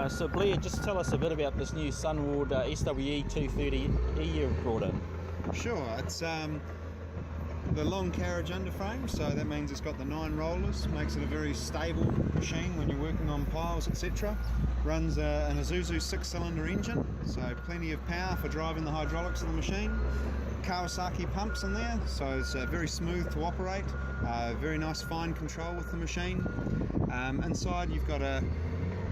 So Blair, just tell us a bit about this new Sunward SWE 230E you've brought in. Sure, it's the long carriage underframe, so that means it's got the 9 rollers, makes it a very stable machine when you're working on piles, etc. Runs an Isuzu 6-cylinder engine, so plenty of power for driving the hydraulics of the machine. Kawasaki pumps in there, so it's very smooth to operate, very nice fine control with the machine. Inside you've got a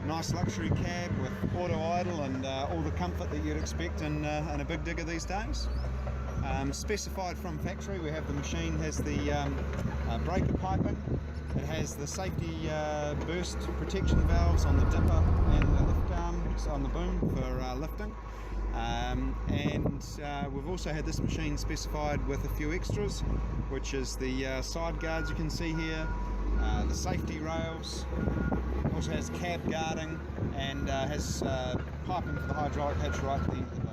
nice luxury cab with auto idle and all the comfort that you'd expect in a big digger these days. Specified from factory, we have the machine has the breaker piping, it has the safety burst protection valves on the dipper and the lift arms on the boom for lifting. And we've also had this machine specified with a few extras, which is the side guards you can see here, the safety rails, also has cab guarding, and has piping for the hydraulic hitch right at the end of the boom.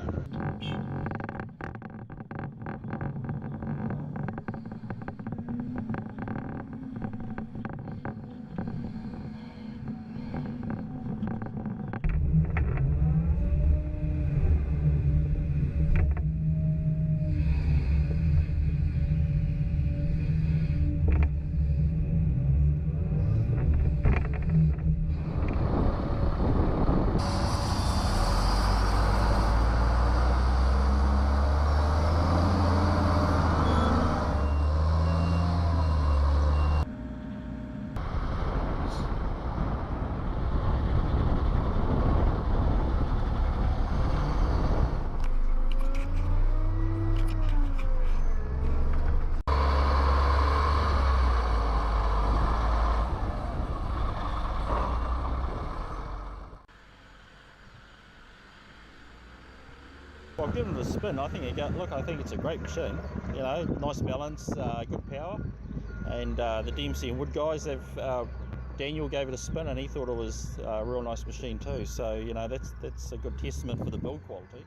Well, given it a spin, I think I think it's a great machine. You know, nice balance, good power, and the DMC and Wood guys Daniel gave it a spin and he thought it was a real nice machine too. So you know, that's a good testament for the build quality.